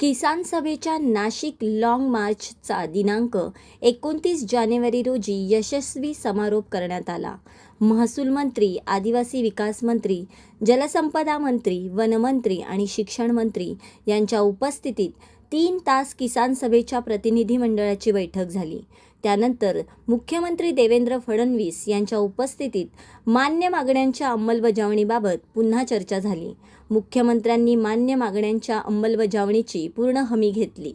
किसान सभेच्या नाशिक लाँग मार्चचा दिनांक 29 जानेवारी रोजी यशस्वी समारोप करण्यात आला. महसूल मंत्री, आदिवासी विकास मंत्री, जलसंपदा मंत्री, वनमंत्री आणि शिक्षण मंत्री यांच्या उपस्थितीत 3 तास किसान सभेच्या प्रतिनिधी मंडळाची बैठक झाली. त्यानंतर मुख्यमंत्री देवेंद्र फडणवीस यांच्या उपस्थितीत मान्य मागण्यांच्या अंमलबजावणीबाबत पुन्हा चर्चा झाली. मुख्यमंत्र्यांनी मान्य मागण्यांच्या अंमलबजावणीची पूर्ण हमी घेतली.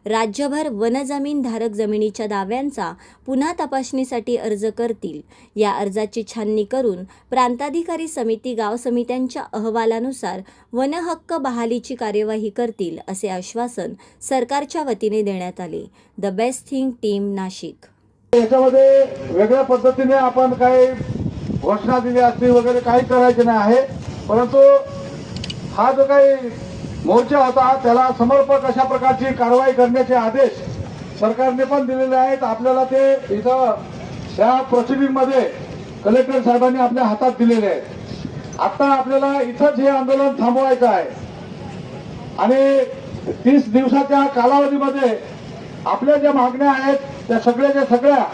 राज्यभर वनजमीन धारक जमिनीच्या दाव्यांचा पुन्हा तपासणीसाठी अर्ज करतील. या अर्जाची छाननी करून प्रांताधिकारी समिती गाव समित्यांच्या अहवालानुसार वनहक्क बहालीची कार्यवाही करतील, असे आश्वासन सरकारच्या वतीने देण्यात आले. The best thing team, Nashik. याच्यामध्ये वेगळ्या पद्धतीने आपण काही घोषणा दिली असती वगैरे काही करायचे नाही आहे, परंतु हा जो काही मोर्चा होता त्याला समर्पक अशा प्रकारची कारवाई करण्याचे आदेश सरकारने पण दिलेले आहेत. आपल्याला ते इथं त्या प्रोसिडिंगमध्ये कलेक्टर साहेबांनी आपल्या हातात दिलेले आहेत. आता आपल्याला इथंच हे आंदोलन थांबवायचं आहे आणि 30 दिवसाच्या कालावधीमध्ये आपल्या ज्या मागण्या आहेत त्या सगळ्या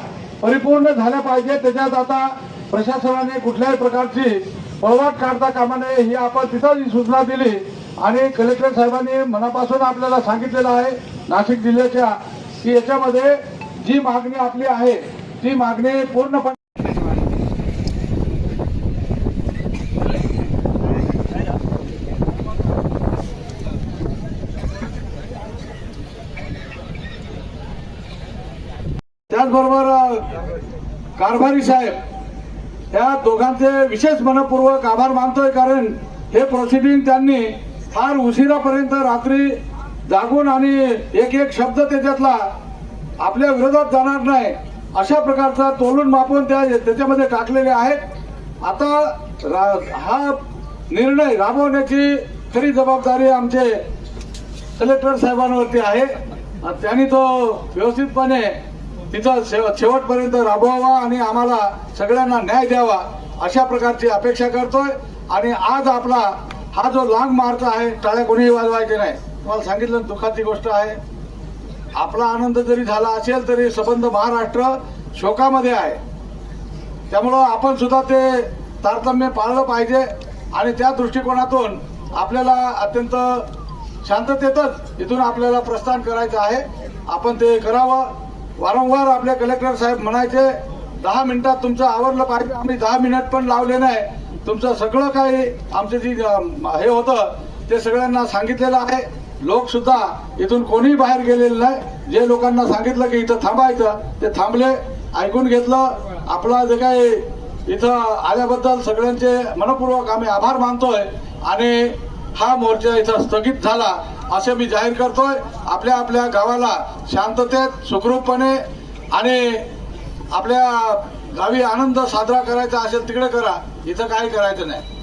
परिपूर्ण झाल्या पाहिजे. त्याच्यात आता प्रशासनाने कुठल्याही प्रकारची पळवाट काढता कामा नये ही आपण तिथं सूचना दिली आणि कलेक्टर साहेबांनी मनापासून आपल्याला सांगितलेलं आहे नाशिक जिल्ह्याच्या की याच्यामध्ये जी मागणी आपली आहे ती मागणी पूर्णपणे त्याचबरोबर कारभारी साहेब या दोघांचे विशेष मनपूर्वक आभार मानतोय, कारण हे प्रोसिडिंग त्यांनी फार उशिरापर्यंत रात्री जागून आणि एक शब्द त्याच्यातला आपल्या विरोधात जाणार नाही अशा प्रकारचा तोलून मापून त्याच्यामध्ये टाकलेले आहेत. आता हा निर्णय राबवण्याची खरी जबाबदारी आमचे कलेक्टर साहेबांवरती आहे. त्यांनी तो व्यवस्थितपणे तिथं शेवटपर्यंत राबवावा आणि आम्हाला सगळ्यांना न्याय द्यावा अशा प्रकारची अपेक्षा करतोय. आणि आज आपला हा जो लाँग मार्च आहे टाळ्या कोणीही वाजवायचे नाही. तुम्हाला सांगितलं दुःखाची गोष्ट आहे. आपला आनंद जरी झाला असेल तरी संबंध महाराष्ट्र शोकामध्ये आहे. त्यामुळं आपण सुद्धा ते तारतम्य पाळलं पाहिजे आणि त्या दृष्टिकोनातून आपल्याला अत्यंत शांततेतच इथून आपल्याला प्रस्थान करायचं आहे. आपण ते करावं. वारंवार आपले कलेक्टर साहेब म्हणायचे 10 मिनिटात तुमचं आवरलं पाहिजे. आम्ही 10 मिनिट पण लावले नाही. तुमचं सगळं काही आमचं जी हे होतं ते सगळ्यांना सांगितलेलं आहे. लोक सुद्धा इथून कोणीही बाहेर गेलेले नाही. जे लोकांना सांगितलं की इथं थांबायचं ते थांबले, ऐकून घेतलं. आपला जे काही इथं आल्याबद्दल सगळ्यांचे मनपूर्वक आम्ही आभार मानतोय आणि हा मोर्चा इथं स्थगित झाला असे मी जाहीर करतोय. आपल्या आपल्या गावाला शांततेत सुखरूपपणे आणि आपल्या गावी आनंद साजरा करायचा असेल तिकडे करा, इथं काही करायचं नाही.